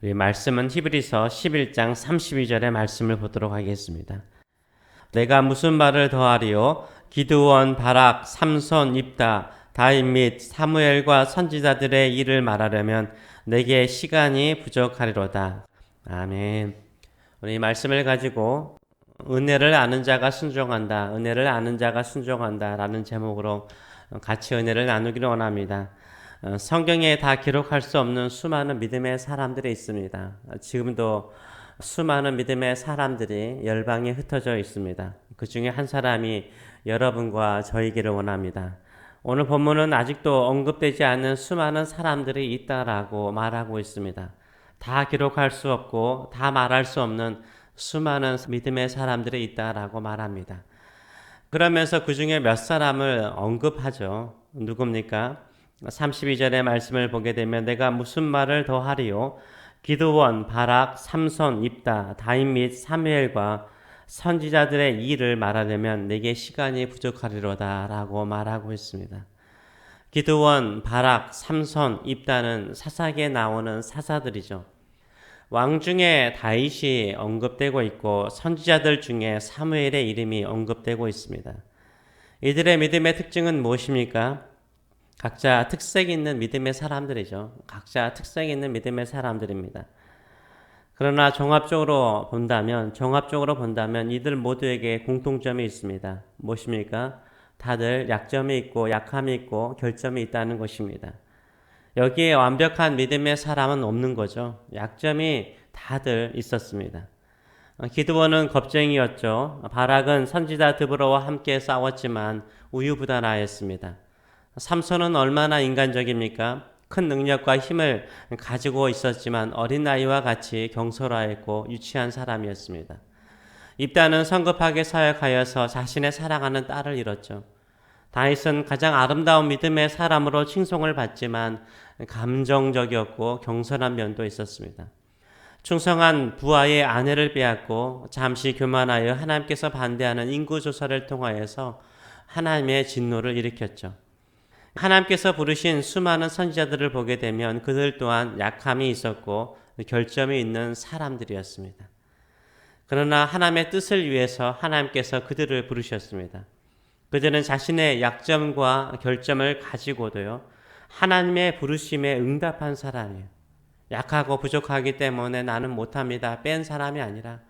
우리 말씀은 히브리서 11장 32절의 말씀을 보도록 하겠습니다. 내가 무슨 말을 더하리요? 기드온, 바락, 삼손, 입다, 다윗 및 사무엘과 선지자들의 일을 말하려면 내게 시간이 부족하리로다. 아멘. 우리 말씀을 가지고 은혜를 아는 자가 순종한다, 은혜를 아는 자가 순종한다 라는 제목으로 같이 은혜를 나누기를 원합니다. 성경에 다 기록할 수 없는 수많은 믿음의 사람들이 있습니다. 지금도 수많은 믿음의 사람들이 열방에 흩어져 있습니다. 그 중에 한 사람이 여러분과 저이기를 원합니다. 오늘 본문은 아직도 언급되지 않는 수많은 사람들이 있다라고 말하고 있습니다. 다 기록할 수 없고 다 말할 수 없는 수많은 믿음의 사람들이 있다라고 말합니다. 그러면서 그 중에 몇 사람을 언급하죠. 누굽니까? 32절의 말씀을 보게 되면 내가 무슨 말을 더하리요? 기드온, 바락, 삼손, 입다, 다윗 및 사무엘과 선지자들의 일을 말하려면 내게 시간이 부족하리로다 라고 말하고 있습니다. 기드온, 바락, 삼손, 입다는 사사기에 나오는 사사들이죠. 왕 중에 다윗이 언급되고 있고 선지자들 중에 사무엘의 이름이 언급되고 있습니다. 이들의 믿음의 특징은 무엇입니까? 각자 특색 있는 믿음의 사람들이죠. 각자 특색 있는 믿음의 사람들입니다. 그러나 종합적으로 본다면 이들 모두에게 공통점이 있습니다. 무엇입니까? 다들 약점이 있고 약함이 있고 결점이 있다는 것입니다. 여기에 완벽한 믿음의 사람은 없는 거죠. 약점이 다들 있었습니다. 기드온은 겁쟁이였죠. 바락은 선지자 드보라와 함께 싸웠지만 우유부단하였습니다. 삼손은 얼마나 인간적입니까? 큰 능력과 힘을 가지고 있었지만 어린아이와 같이 경솔하였고 유치한 사람이었습니다. 입다는 성급하게 사역하여서 자신의 사랑하는 딸을 잃었죠. 다윗은 가장 아름다운 믿음의 사람으로 칭송을 받지만 감정적이었고 경솔한 면도 있었습니다. 충성한 부하의 아내를 빼앗고 잠시 교만하여 하나님께서 반대하는 인구조사를 통하여서 하나님의 진노를 일으켰죠. 하나님께서 부르신 수많은 선지자들을 보게 되면 그들 또한 약함이 있었고 결점이 있는 사람들이었습니다. 그러나 하나님의 뜻을 위해서 하나님께서 그들을 부르셨습니다. 그들은 자신의 약점과 결점을 가지고도요, 하나님의 부르심에 응답한 사람이에요. 약하고 부족하기 때문에 나는 못합니다 뺀 사람이 아니라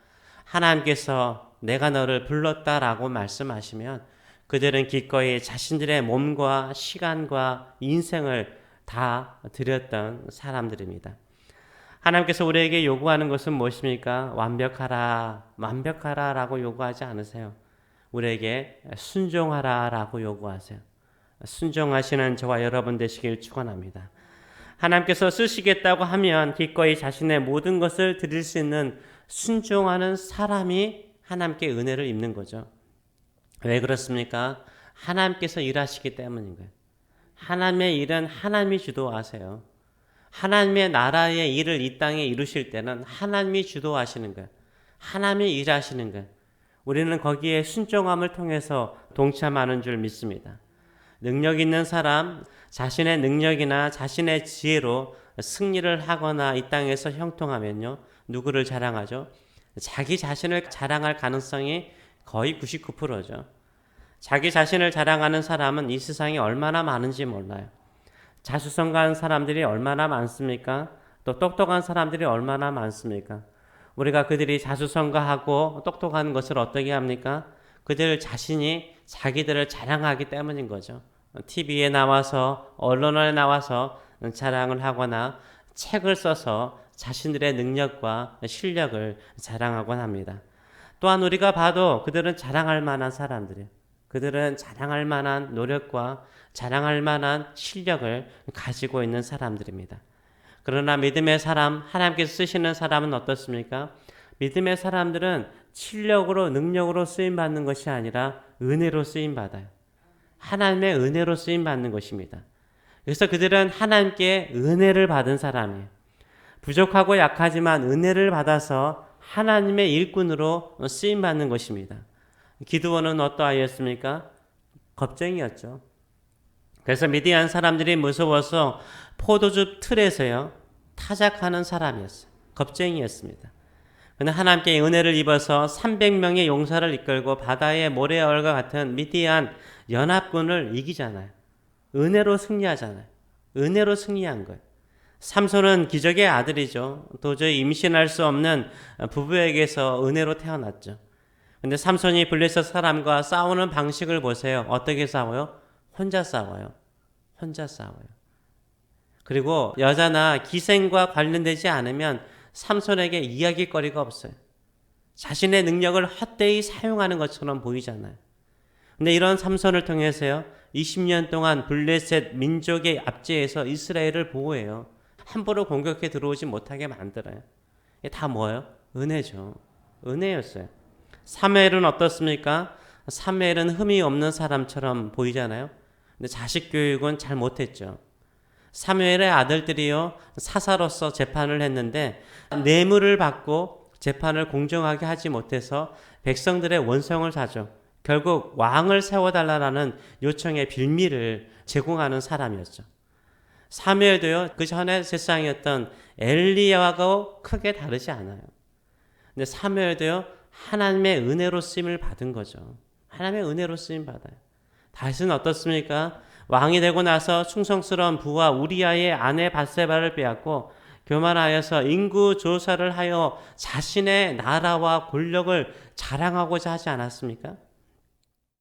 하나님께서 내가 너를 불렀다라고 말씀하시면 그들은 기꺼이 자신들의 몸과 시간과 인생을 다 드렸던 사람들입니다. 하나님께서 우리에게 요구하는 것은 무엇입니까? 완벽하라 라고 요구하지 않으세요. 우리에게 순종하라 라고 요구하세요. 순종하시는 저와 여러분 되시길 축원합니다. 하나님께서 쓰시겠다고 하면 기꺼이 자신의 모든 것을 드릴 수 있는 순종하는 사람이 하나님께 은혜를 입는 거죠. 왜 그렇습니까? 하나님께서 일하시기 때문인 거예요. 하나님의 일은 하나님이 주도하세요. 하나님의 나라의 일을 이 땅에 이루실 때는 하나님이 주도하시는 거예요. 하나님이 일하시는 거예요. 우리는 거기에 순종함을 통해서 동참하는 줄 믿습니다. 능력 있는 사람, 자신의 능력이나 자신의 지혜로 승리를 하거나 이 땅에서 형통하면요, 누구를 자랑하죠? 자기 자신을 자랑할 가능성이 거의 99%죠. 자기 자신을 자랑하는 사람은 이 세상에 얼마나 많은지 몰라요. 자수성가한 사람들이 얼마나 많습니까? 또 똑똑한 사람들이 얼마나 많습니까? 우리가 그들이 자수성가하고 똑똑한 것을 어떻게 합니까? 그들 자신이 자기들을 자랑하기 때문인 거죠. TV에 나와서 언론에 나와서 자랑을 하거나 책을 써서 자신들의 능력과 실력을 자랑하곤 합니다. 또한 우리가 봐도 그들은 자랑할 만한 사람들이에요. 그들은 자랑할 만한 노력과 자랑할 만한 실력을 가지고 있는 사람들입니다. 그러나 믿음의 사람, 하나님께서 쓰시는 사람은 어떻습니까? 믿음의 사람들은 실력으로, 능력으로 쓰임받는 것이 아니라 은혜로 쓰임받아요. 하나님의 은혜로 쓰임받는 것입니다. 그래서 그들은 하나님께 은혜를 받은 사람이에요. 부족하고 약하지만 은혜를 받아서 하나님의 일꾼으로 쓰임받는 것입니다. 기드온은 어떠하였습니까? 겁쟁이였죠. 그래서 미디안 사람들이 무서워서 포도주 틀에서요 타작하는 사람이었어요. 겁쟁이였습니다. 그런데 하나님께 은혜를 입어서 300명의 용사를 이끌고 바다의 모래얼과 같은 미디안 연합군을 이기잖아요. 은혜로 승리하잖아요. 은혜로 승리한 거예요. 삼손은 기적의 아들이죠. 도저히 임신할 수 없는 부부에게서 은혜로 태어났죠. 근데 삼손이 블레셋 사람과 싸우는 방식을 보세요. 어떻게 싸워요? 혼자 싸워요. 혼자 싸워요. 그리고 여자나 기생과 관련되지 않으면 삼손에게 이야기거리가 없어요. 자신의 능력을 헛되이 사용하는 것처럼 보이잖아요. 근데 이런 삼손을 통해서요, 20년 동안 블레셋 민족의 압제에서 이스라엘을 보호해요. 함부로 공격해 들어오지 못하게 만들어요. 이게 다 뭐예요? 은혜죠. 은혜였어요. 사무엘은 어떻습니까? 사무엘은 흠이 없는 사람처럼 보이잖아요. 근데 자식 교육은 잘 못했죠. 사무엘의 아들들이요, 사사로서 재판을 했는데 뇌물을 받고 재판을 공정하게 하지 못해서 백성들의 원성을 사죠. 결국 왕을 세워달라는 요청의 빌미를 제공하는 사람이었죠. 사무엘도요, 그 전에 세상이었던 엘리야하고 크게 다르지 않아요. 근데 사무엘도요, 하나님의 은혜로 쓰임을 받은 거죠. 하나님의 은혜로 쓰임 받아요. 다윗은 어떻습니까? 왕이 되고 나서 충성스러운 부하 우리아의 아내 밧세바를 빼앗고 교만하여서 인구 조사를 하여 자신의 나라와 권력을 자랑하고자 하지 않았습니까?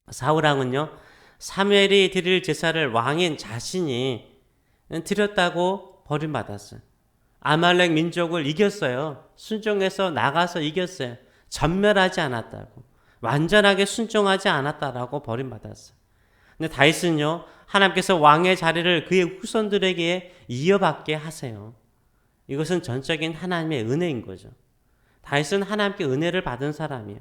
사울왕은요, 사무엘이 드릴 제사를 왕인 자신이 드렸다고 버림받았어요. 아말렉 민족을 이겼어요. 순종해서 나가서 이겼어요. 전멸하지 않았다고, 완전하게 순종하지 않았다라고 버림받았어요. 근데 다윗은요, 하나님께서 왕의 자리를 그의 후손들에게 이어받게 하세요. 이것은 전적인 하나님의 은혜인 거죠. 다윗은 하나님께 은혜를 받은 사람이에요.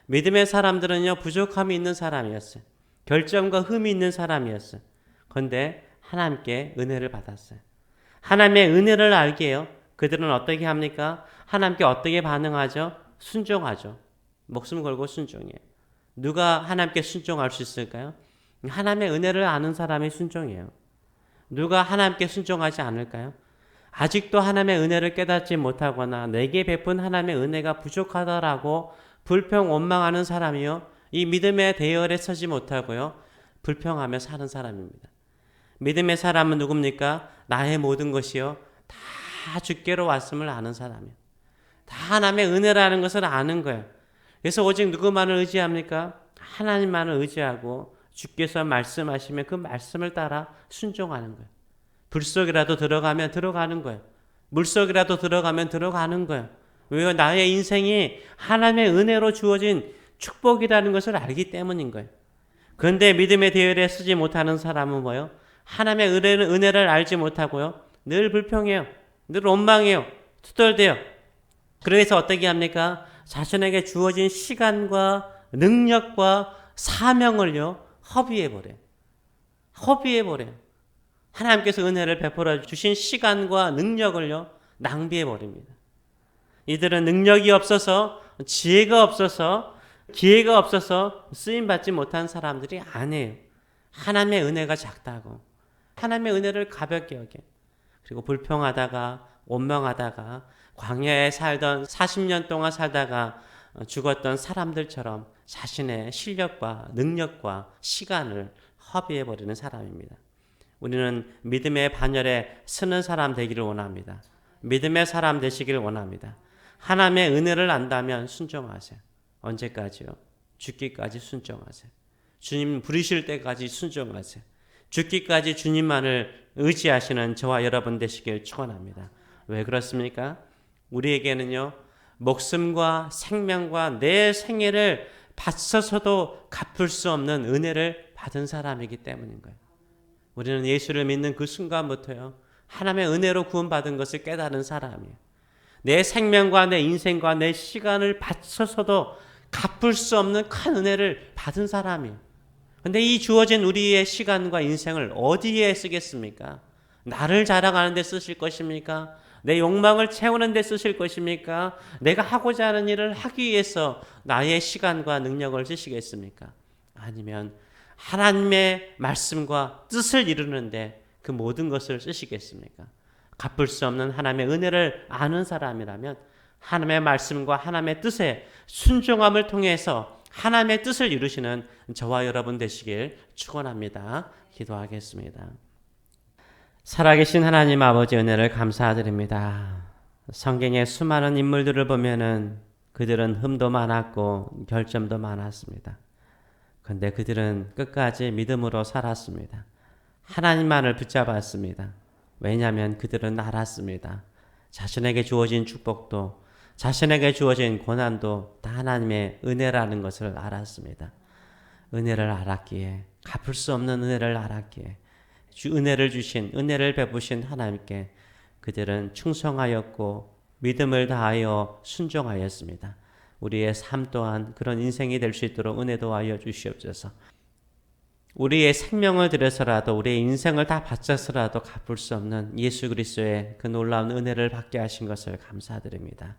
믿음의 사람들은요, 부족함이 있는 사람이었어요. 결점과 흠이 있는 사람이었어요. 그런데 하나님께 은혜를 받았어요. 하나님의 은혜를 알게 해요. 그들은 어떻게 합니까? 하나님께 어떻게 반응하죠? 순종하죠. 목숨 걸고 순종해요. 누가 하나님께 순종할 수 있을까요? 하나님의 은혜를 아는 사람이 순종해요. 누가 하나님께 순종하지 않을까요? 아직도 하나님의 은혜를 깨닫지 못하거나 내게 베푼 하나님의 은혜가 부족하다라고 불평 원망하는 사람이요, 이 믿음의 대열에 서지 못하고요, 불평하며 사는 사람입니다. 믿음의 사람은 누굽니까? 나의 모든 것이요, 다 주께로 왔음을 아는 사람이에요. 다 하나님의 은혜라는 것을 아는 거예요. 그래서 오직 누구만을 의지합니까? 하나님만을 의지하고 주께서 말씀하시면 그 말씀을 따라 순종하는 거예요. 불속이라도 들어가면 들어가는 거예요. 물속이라도 들어가면 들어가는 거예요. 왜요? 나의 인생이 하나님의 은혜로 주어진 축복이라는 것을 알기 때문인 거예요. 그런데 믿음의 대열에 서지 못하는 사람은 뭐예요? 하나님의 은혜를 알지 못하고요, 늘 불평해요. 늘 원망해요. 투덜대요. 그래서 어떻게 합니까? 자신에게 주어진 시간과 능력과 사명을요, 허비해버려요. 허비해버려요. 하나님께서 은혜를 베풀어 주신 시간과 능력을요, 낭비해버립니다. 이들은 능력이 없어서, 지혜가 없어서, 기회가 없어서 쓰임받지 못한 사람들이 아니에요. 하나님의 은혜가 작다고, 하나님의 은혜를 가볍게 여겨요. 그리고 불평하다가 원망하다가 광야에 살던 40년 동안 살다가 죽었던 사람들처럼 자신의 실력과 능력과 시간을 허비해버리는 사람입니다. 우리는 믿음의 반열에 서는 사람 되기를 원합니다. 믿음의 사람 되시기를 원합니다. 하나님의 은혜를 안다면 순종하세요. 언제까지요? 죽기까지 순종하세요. 주님 부르실 때까지 순종하세요. 죽기까지 주님만을 의지하시는 저와 여러분 되시길 축원합니다. 왜 그렇습니까? 우리에게는요, 목숨과 생명과 내 생애를 바쳐서도 갚을 수 없는 은혜를 받은 사람이기 때문인 거예요. 우리는 예수를 믿는 그 순간부터요, 하나님의 은혜로 구원받은 것을 깨달은 사람이에요. 내 생명과 내 인생과 내 시간을 바쳐서도 갚을 수 없는 큰 은혜를 받은 사람이에요. 그런데 이 주어진 우리의 시간과 인생을 어디에 쓰겠습니까? 나를 자랑하는 데 쓰실 것입니까? 내 욕망을 채우는 데 쓰실 것입니까? 내가 하고자 하는 일을 하기 위해서 나의 시간과 능력을 쓰시겠습니까? 아니면 하나님의 말씀과 뜻을 이루는데 그 모든 것을 쓰시겠습니까? 갚을 수 없는 하나님의 은혜를 아는 사람이라면 하나님의 말씀과 하나님의 뜻에 순종함을 통해서 하나님의 뜻을 이루시는 저와 여러분 되시길 축원합니다. 기도하겠습니다. 살아계신 하나님 아버지 은혜를 감사드립니다. 성경의 수많은 인물들을 보면은 그들은 흠도 많았고 결점도 많았습니다. 그런데 그들은 끝까지 믿음으로 살았습니다. 하나님만을 붙잡았습니다. 왜냐하면 그들은 알았습니다. 자신에게 주어진 축복도 자신에게 주어진 고난도 다 하나님의 은혜라는 것을 알았습니다. 은혜를 알았기에 갚을 수 없는 은혜를 알았기에 은혜를 주신 은혜를 베푸신 하나님께 그들은 충성하였고 믿음을 다하여 순종하였습니다. 우리의 삶 또한 그런 인생이 될 수 있도록 은혜도 하여 주시옵소서. 우리의 생명을 들여서라도 우리의 인생을 다 바쳐서라도 갚을 수 없는 예수 그리스도의 그 놀라운 은혜를 받게 하신 것을 감사드립니다.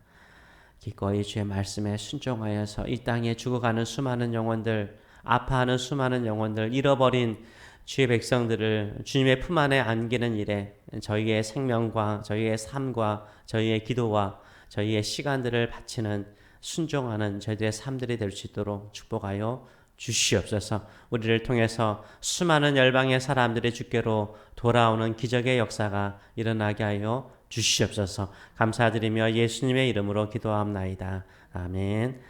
기꺼이 주의 말씀에 순종하여서 이 땅에 죽어가는 수많은 영혼들, 아파하는 수많은 영혼들, 잃어버린 주의 백성들을 주님의 품 안에 안기는 일에 저희의 생명과 저희의 삶과 저희의 기도와 저희의 시간들을 바치는 순종하는 저희들의 삶들이 될 수 있도록 축복하여 주시옵소서. 우리를 통해서 수많은 열방의 사람들이 주께로 돌아오는 기적의 역사가 일어나게 하여 주시옵소서. 감사드리며 예수님의 이름으로 기도합나이다. 아멘.